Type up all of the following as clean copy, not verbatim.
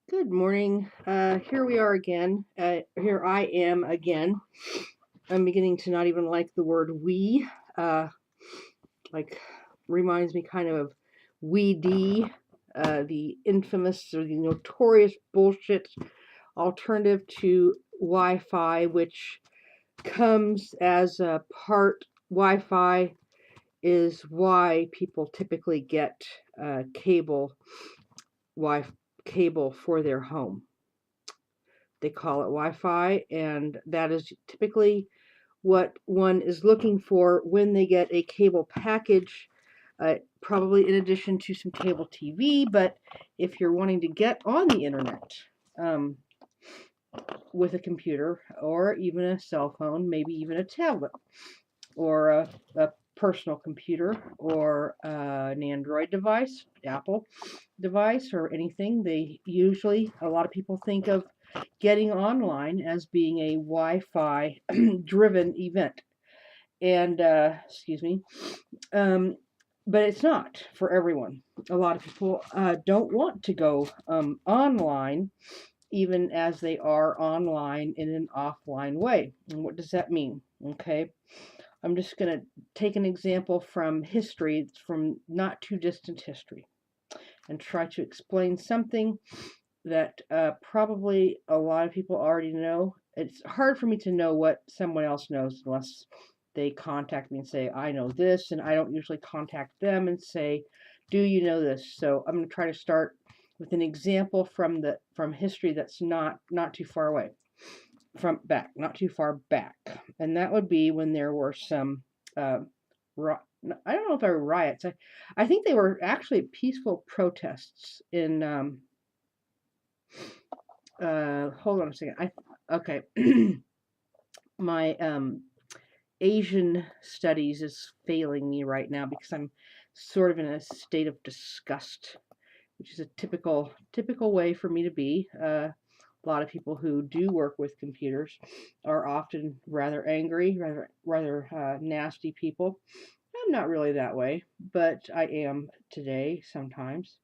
Good morning. Here we are again. Here I am again. I'm beginning to not even like the word we. Like, reminds me kind of weedy, the infamous or the notorious bullshit alternative to Wi-Fi, which comes as a part. Wi-Fi is why people typically get cable Wi cable for their home. They call it Wi-Fi, and that is typically what one is looking for when they get a cable package, probably in addition to some cable TV. But if you're wanting to get on the internet um, with a computer or even a cell phone, maybe even a tablet or a personal computer or an Android device, Apple device, or anything, a lot of people think of getting online as being a Wi-Fi driven event. And, excuse me, um, but it's not for everyone. A lot of people don't want to go online, even as they are online in an offline way. And what does that mean? Okay. I'm just going to take an example from history, from not too distant history, and try to explain something that probably a lot of people already know. It's hard for me to know what someone else knows unless they contact me and say, I know this, and I don't usually contact them and say, do you know this? So I'm going to try to start with an example from history that's not too far away, not too far back, and that would be when there were some uh, I don't know if they were riots. I think they were actually peaceful protests in hold on a second. Okay. My Asian studies is failing me right now because I'm sort of in a state of disgust, which is a typical way for me to be. A lot of people who do work with computers are often rather angry, rather nasty people. I'm not really that way, but I am today sometimes.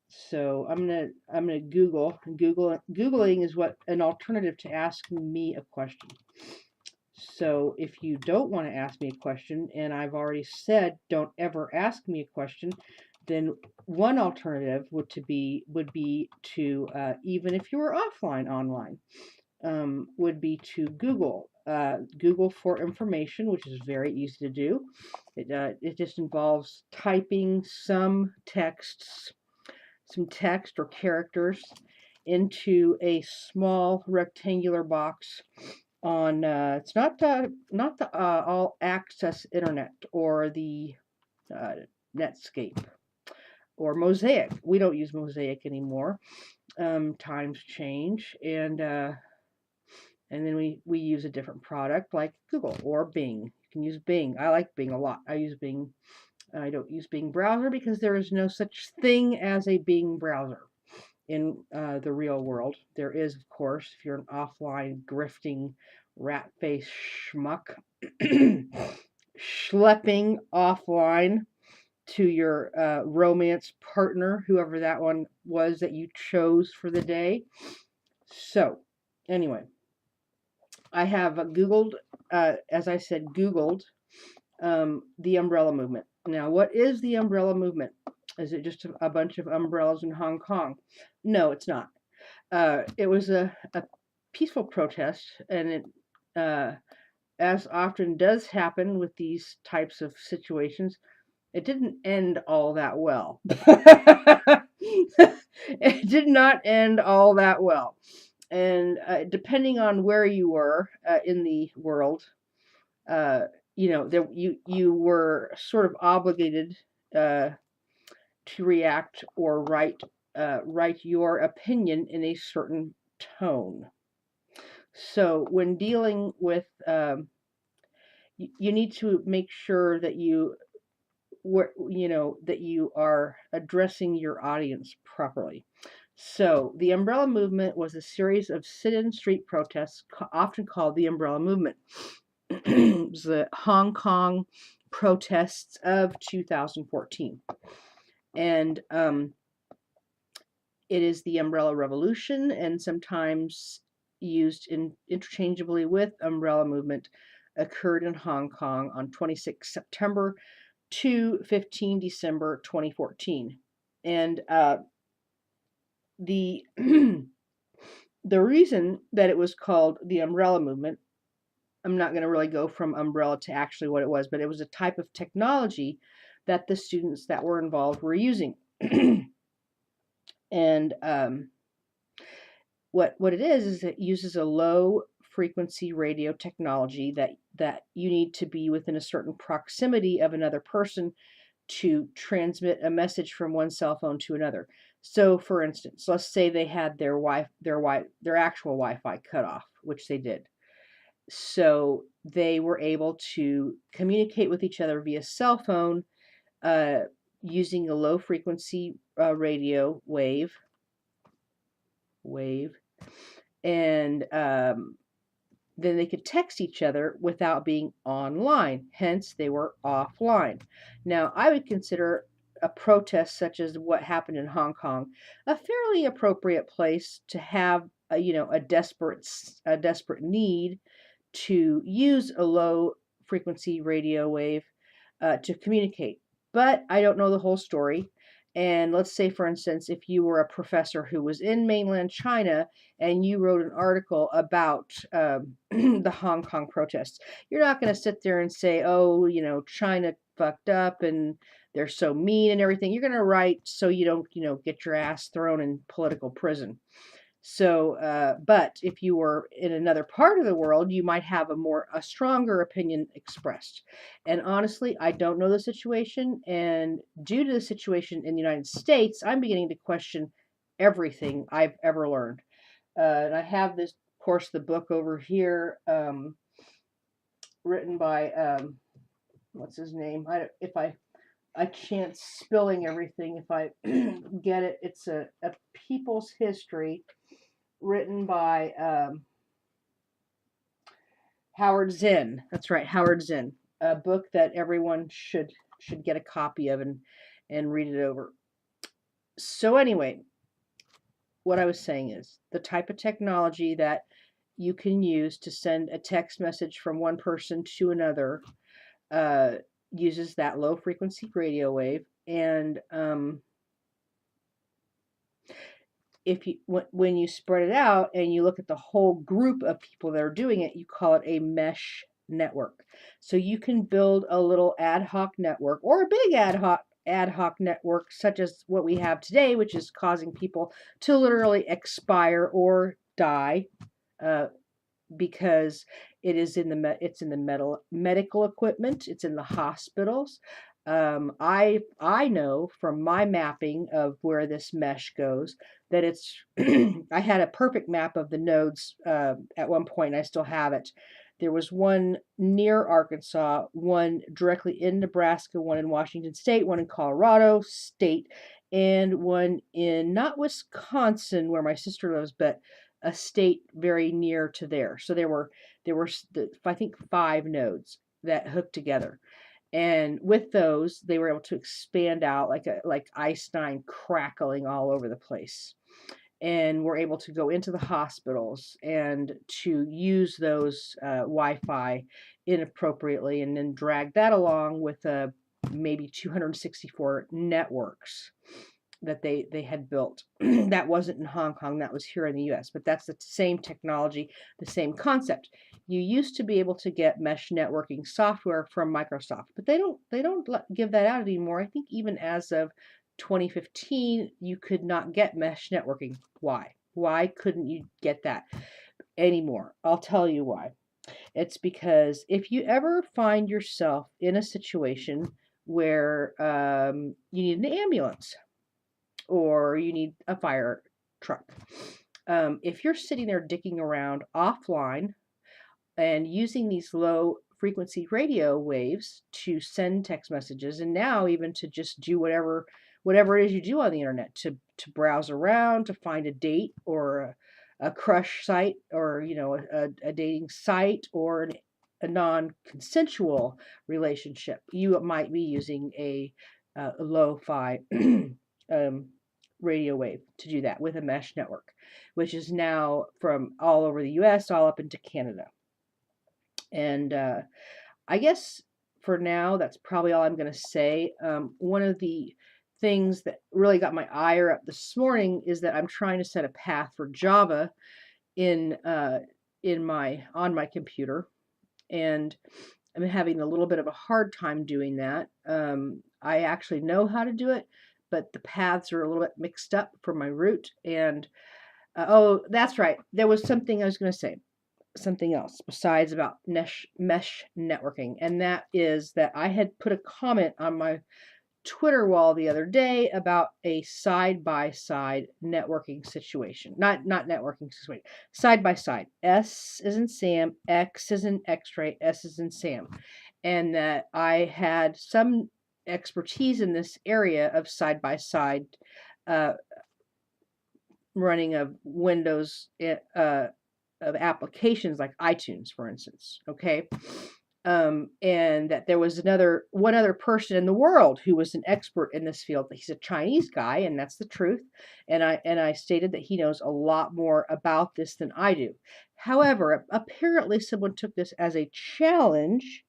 So I'm gonna Googling is what an alternative to asking me a question. So if you don't want to ask me a question, and I've already said don't ever ask me a question, then one alternative would be to even if you were online, would be to Google for information, which is very easy to do. It just involves typing some text or characters into a small rectangular box on it's not the all access internet or the uh, Netscape or Mosaic. We don't use Mosaic anymore. Times change, and then we use a different product like Google or Bing. You can use Bing. I like Bing a lot. I use Bing. I don't use Bing browser because there is no such thing as a Bing browser in the real world. There is, of course, if you're an offline grifting rat face schmuck schlepping offline to your romance partner, whoever that one was that you chose for the day. So, anyway, I have Googled, as I said, Googled the umbrella movement. Now, what is the umbrella movement? Is it just a bunch of umbrellas in Hong Kong? No, it's not. It was a peaceful protest, and as often does happen with these types of situations, it didn't end all that well. It did not end all that well. And depending on where you were in the world, uh, you were sort of obligated uh, to react or write your opinion in a certain tone. So when dealing with, you need to make sure that that you are addressing your audience properly. So the umbrella movement was a series of sit-in street protests, often called the umbrella movement. It was the Hong Kong protests of 2014, and It is the Umbrella Revolution, and sometimes used interchangeably with Umbrella Movement, occurred in Hong Kong on 26 September to 15 December 2014. And the the reason that it was called the Umbrella Movement, I'm not going to really go from umbrella to actually what it was, but it was a type of technology that the students that were involved were using. And what it is it uses a low frequency radio technology that you need to be within a certain proximity of another person to transmit a message from one cell phone to another. So, for instance, let's say they had their actual Wi-Fi cut off, which they did. So they were able to communicate with each other via cell phone uh, using a low frequency radio wave, and then they could text each other without being online. Hence, they were offline. Now, I would consider a protest such as what happened in Hong Kong a fairly appropriate place to have a desperate need to use a low frequency radio wave to communicate. But I don't know the whole story. And let's say, for instance, if you were a professor who was in mainland China and you wrote an article about the Hong Kong protests, you're not going to sit there and say, oh, China fucked up and they're so mean and everything. You're going to write so you don't, get your ass thrown in political prison. So, but if you were in another part of the world, you might have a stronger opinion expressed. And honestly, I don't know the situation. And due to the situation in the United States, I'm beginning to question everything I've ever learned. And I have this, of course, the book over here, written by, what's his name? I chance spilling everything if I get it. It's a people's history written by Howard Zinn. That's right, Howard Zinn. A book that everyone should get a copy of and read it over. So anyway, what I was saying is the type of technology that you can use to send a text message from one person to another uses that low frequency radio wave, and if you when you spread it out and you look at the whole group of people that are doing it, you call it a mesh network. So you can build a little ad hoc network or a big ad hoc network such as what we have today, which is causing people to literally expire or die because it's in the medical equipment, it's in the hospitals. I know from my mapping of where this mesh goes that it's I had a perfect map of the nodes at one point, and I still have it. There was one near Arkansas, one directly in Nebraska, one in Washington State, one in Colorado State, and one in not Wisconsin where my sister lives, but a state very near to there. So there were I think 5 nodes that hooked together. And with those, they were able to expand out like Einstein crackling all over the place. And we're able to go into the hospitals and to use those Wi-Fi inappropriately, and then drag that along with maybe 264 networks that they had built. That wasn't in Hong Kong, that was here in the US, but that's the same technology, the same concept. You used to be able to get mesh networking software from Microsoft, but they don't give that out anymore. I think even as of 2015 you could not get mesh networking. Why couldn't you get that anymore? I'll tell you why. It's because if you ever find yourself in a situation where you need an ambulance or you need a fire truck. If you're sitting there dicking around offline and using these low frequency radio waves to send text messages, and now even to just do whatever it is you do on the internet, to browse around, to find a date or a crush site, or a dating site, or a non-consensual relationship, you might be using a lo-fi radio wave to do that with a mesh network, which is now from all over the US, all up into Canada. And I guess for now, that's probably all I'm going to say. One of the things that really got my ire up this morning is that I'm trying to set a path for Java in on my computer, and I'm having a little bit of a hard time doing that. I actually know how to do it, but the paths are a little bit mixed up for my root. And oh, that's right. There was something I was going to say, something else besides about mesh networking, and that is that I had put a comment on my Twitter wall the other day about a side-by-side networking situation. Not networking situation. Side-by-side. S is in Sam, X is in X-ray, S is in Sam. And that I had some expertise in this area of side-by-side running of Windows of applications like iTunes, for instance. Okay. And that there was one other person in the world who was an expert in this field. He's a Chinese guy, and that's the truth. And I stated that he knows a lot more about this than I do. However, apparently someone took this as a challenge,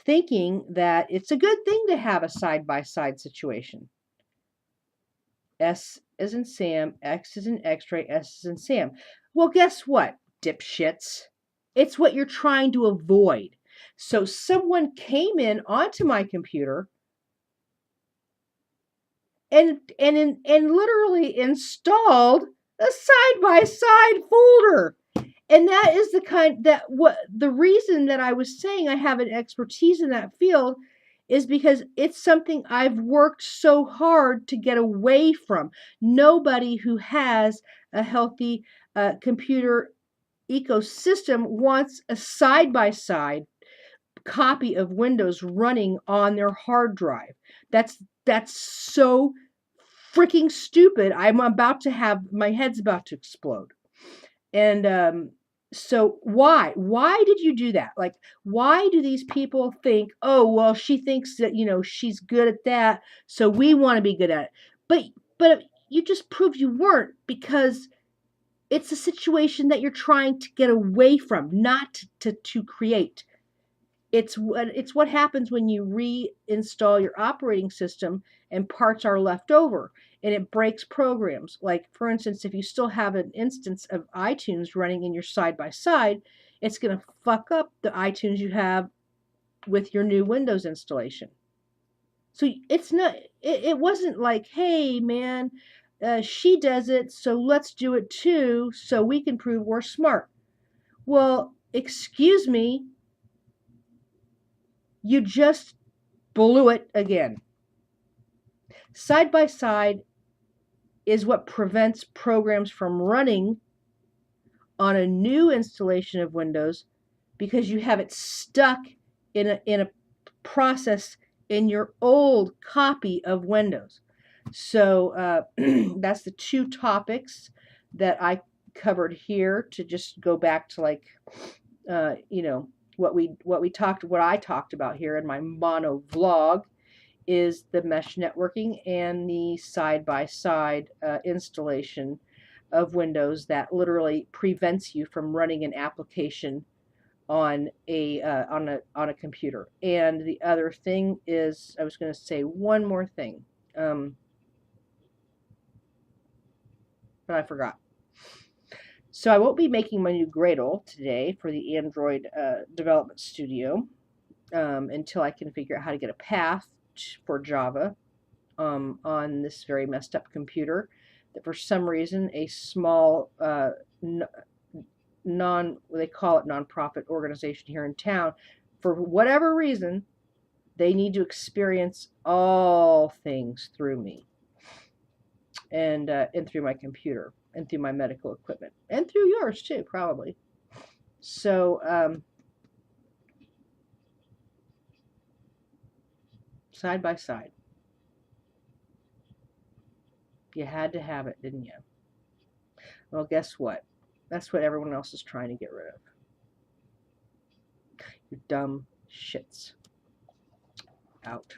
thinking that it's a good thing to have a side-by-side situation. S is in Sam, X is in X-ray, S is in Sam. Well, guess what, dipshits? It's what you're trying to avoid. So someone came in onto my computer and literally installed a side-by-side folder. And that is the reason that I was saying I have an expertise in that field is because it's something I've worked so hard to get away from. Nobody who has a healthy computer ecosystem wants a side-by-side copy of Windows running on their hard drive. That's so freaking stupid. My head's about to explode. And so why did you do that? Like, why do these people think, oh, well, she thinks that, she's good at that, so we want to be good at it. But you just proved you weren't, because it's a situation that you're trying to get away from, not to create. It's what happens when you reinstall your operating system and parts are left over and it breaks programs. Like, for instance, if you still have an instance of iTunes running in your side-by-side, it's going to fuck up the iTunes you have with your new Windows installation. So it wasn't like, hey, man, she does it, so let's do it too, so we can prove we're smart. Well, excuse me, you just blew it again. Side-by-side is what prevents programs from running on a new installation of Windows, because you have it stuck in a process in your old copy of Windows. So that's the two topics that I covered here, to just go back to, like, what I talked about here in my mono vlog is the mesh networking and the side-by-side installation of Windows that literally prevents you from running an application on a computer. And the other thing is, I was going to say one more thing, but I forgot. So I won't be making my new Gradle today for the Android development studio until I can figure out how to get a path for Java on this very messed up computer that for some reason a small they call it nonprofit organization here in town, for whatever reason, they need to experience all things through me and through my computer and through my medical equipment and through yours too, probably. So side by side, you had to have it, didn't you? Well, guess what? That's what everyone else is trying to get rid of. You dumb shits. Out.